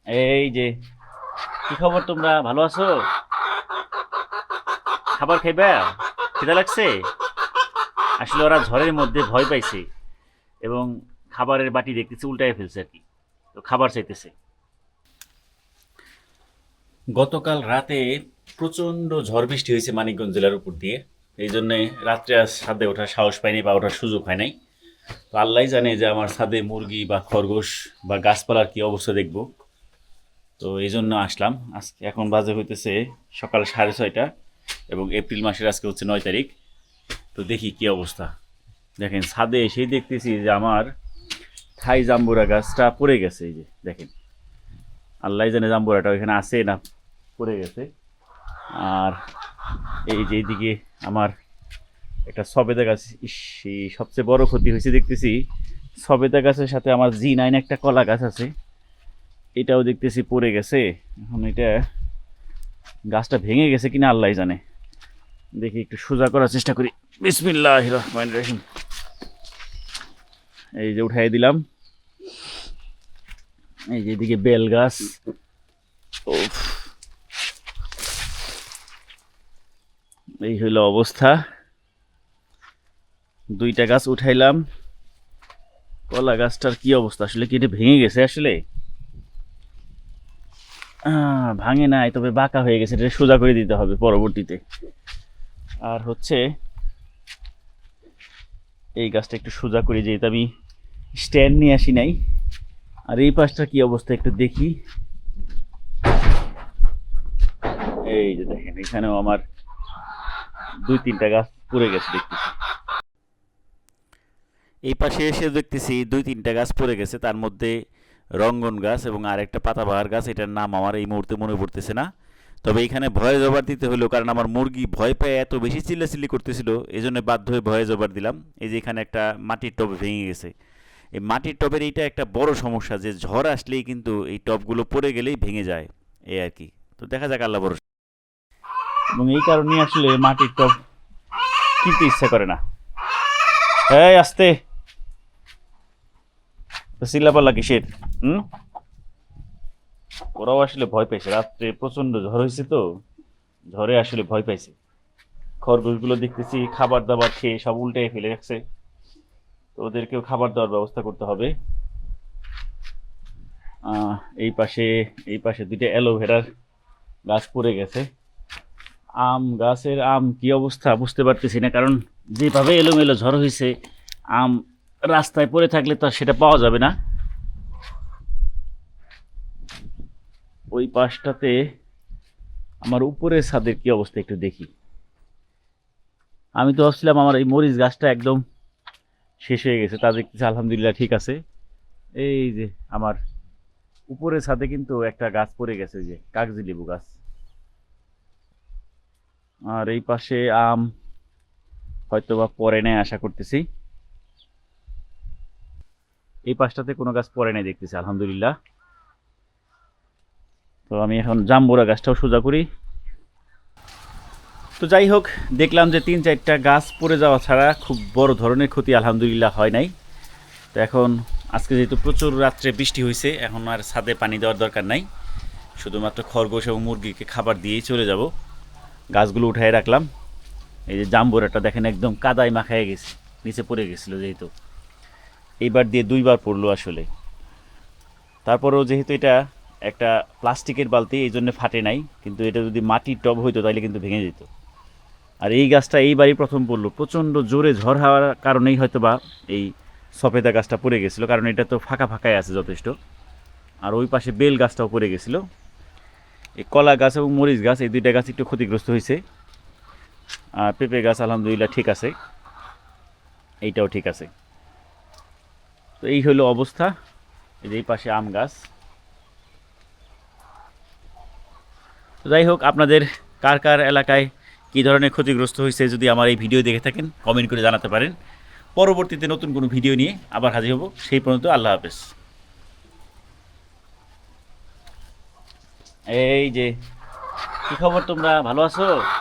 এই যে, কি খবর? তোমরা ভালো আছো? খাবার খাইবা? খিদা লাগছে? আসলে ওরা ঝড়ের মধ্যে ভয় পাইছে এবং খাবারের বাটি দেখতেছে উল্টায় ফেলছে আর কি। তো খাবার চাইতেছে। গতকাল রাতে প্রচন্ড ঝড় বৃষ্টি হয়েছে মানিকগঞ্জ জেলার উপর দিয়ে। এই জন্যে রাত্রে আর ছাদে ওঠার সাহস পাইনি বা ওঠার সুযোগ হয় নাই। তো আল্লাহ জানে যে আমার ছাদে মুরগি বা খরগোশ বা গাছপালার কি অবস্থা দেখব। তো এই জন্য আসলাম আজকে। এখন বাজে হইতেছে সকাল 6:30 এবং এপ্রিল মাসের আজকে হচ্ছে 9 তারিখ। তো দেখি কি অবস্থা। দেখেন ছাদে এসেই দেখতেছি যে আমার থাই জাম্বুরা গাছটা পড়ে গেছে। এই যে দেখেন, আল্লাহ জানে জাম্বুরাটা ওইখানে আছে না পড়ে গেছে। আর এই যে এইদিকে আমার একটা সবেদা গাছ, সবচেয়ে বড় ক্ষতি হয়েছে দেখতেছি। সবেদা গাছের সাথে আমার জি9 একটা কলা গাছ আছে, এটাও দেখতেছি পড়ে গেছে। এখন এটা গাছটা ভেঙে গেছে কিনা আল্লাহ জানে। দেখি একটু সোজা করার চেষ্টা করি। বিসমিল্লাহির রহমানির রহিম। এই যে উঠাই দিলাম। এই যে এদিকে বেল গাছ। উফ, এই হইল অবস্থা। দুইটা গাছ উঠাইলাম। কলা গাছটার কি অবস্থা? আসলে কি এটা ভেঙে গেছে? আসলে ভাঙে নাই, তবে বাঁকা হয়ে গেছে। এটা সোজা করে দিতে হবে পরবর্তীতে। আর হচ্ছে এই গাছটা একটু সোজা করে, যেহেতু আমি স্ট্যান্ড নিয়ে আসি নাই। আর এই পাশটা কি অবস্থা একটু দেখি। এই যে দেখেন, এখানেও আমার 2-3টা গাছ পড়ে গেছে দেখতেছি। এই পাশে এসে দেখতেছি 2-3টা গাছ পড়ে গেছে, তার মধ্যে রঙ্গন গাছ এবং আরেকটা পাতাবাহার গাছ। এটার নাম আমার এই মুহূর্তে মনে পড়তেছে না। তবে এখানে ভয়ে জবার দিতে হলো, কারণ আমার মুরগি ভয় পেয়ে এত বেশি চিল্লাচিল্লি করতেছিল, এই জন্য বাধ্য হয়ে ভয়ে জবার দিলাম। এই যে এখানে একটা মাটির টব ভেঙে গেছে। এই মাটির টবের এইটা একটা বড় সমস্যা, যে ঝড় আসলেই কিন্তু এই টবগুলো পড়ে গেলেই ভেঙে যায়, এই আর কি। তো দেখা যাক, আল্লাহ ভরসা। এবং এই কারণেই আসলে মাটির টব কিনতে ইচ্ছা করে না। এই আস্তে, চিল্লাপাল্লা কিসের? হুম, ওরাও আসলে ভয় পাইছে। রাত্রে প্রচন্ড ঝড় হয়েছে, তো ঝড়ে আসলে ভয় পাইছে। খরগোশগুলো দেখতেছি খাবার দাবার খেয়ে সব উল্টে ফেলে রাখছে। তো ওদেরকেও খাবার দেওয়ার ব্যবস্থা করতে হবে। আহ, এই পাশে এই পাশে 2টা অ্যালোভেরার গাছ পড়ে গেছে। আম গাছের আম কি অবস্থা বুঝতে পারতেছি না, কারণ যেভাবে এলোমেলো ঝড় হয়েছে, আম রাস্তায় পড়ে থাকলে তো আর সেটা পাওয়া যাবে না। ওই পাশটাতে আমার উপরের ছাদের কি অবস্থা একটু দেখি। আমি তো ভাবছিলাম আমার এই মরিচ গাছটা একদম শেষ হয়ে গেছে, তা দেখতেছি আলহামদুলিল্লাহ ঠিক আছে। এই যে আমার উপরের ছাদে কিন্তু একটা গাছ পড়ে গেছে, ওই যে কাগজি লেবু গাছ। আর এই পাশে আম হয়তো বা পরে নেয় আশা করতেছি। এই পাশটাতে কোনো গাছ পরে নাই দেখতেছি আলহামদুলিল্লাহ। তো আমি এখন জাম্বুরা গাছটাও সোজা করি। তো যাই হোক, দেখলাম যে 3-4টা গাছ পড়ে যাওয়া ছাড়া খুব বড় ধরনের ক্ষতি আলহামদুলিল্লাহ হয় নাই। তো এখন আজকে যেহেতু প্রচুর রাত্রে বৃষ্টি হয়েছে, এখন আর ছাদে পানি দেওয়ার দরকার নাই। শুধুমাত্র খরগোশ এবং মুরগিকে খাবার দিয়েই চলে যাব। গাছগুলো উঠাই রাখলাম। এই যে জাম্বুরাটা দেখেন একদম কাদায় মাখায় গেছে, নিচে পড়ে গেছিলো যেহেতু। এইবার দিয়ে 2বার পড়লো আসলে। তারপরেও যেহেতু এটা একটা প্লাস্টিকের বালতি, এই জন্য ফাটে নাই, কিন্তু এটা যদি মাটির টব হইতো তাহলে কিন্তু ভেঙে যেত। আর এই গাছটা এইবারই প্রথম পড়লো। প্রচণ্ড জোরে ঝড় হওয়ার কারণেই হয়তো বা এই সফেদা গাছটা পড়ে গেছিলো, কারণ এটা তো ফাঁকা ফাঁকাই আছে যথেষ্ট। আর ওই পাশে বেল গাছটাও পড়ে গেছিলো। এই কলা গাছ এবং মরিচ গাছ, এই 2টা গাছ একটু ক্ষতিগ্রস্ত হয়েছে। আর পেঁপে গাছ আলহামদুলিল্লাহ ঠিক আছে, এইটাও ঠিক আছে। তো এই হলো অবস্থা। এই যে এই পাশে আম গাছ। তো যাই হোক, আপনাদের কার কার এলাকায় কী ধরনের ক্ষতিগ্রস্ত হয়েছে যদি আমার এই ভিডিও দেখে থাকেন, কমেন্ট করে জানাতে পারেন। পরবর্তীতে নতুন কোনো ভিডিও নিয়ে আবার হাজির হব। সেই পর্যন্ত আল্লাহ হাফেজ। এই যে, কি খবর? তোমরা ভালো আছো?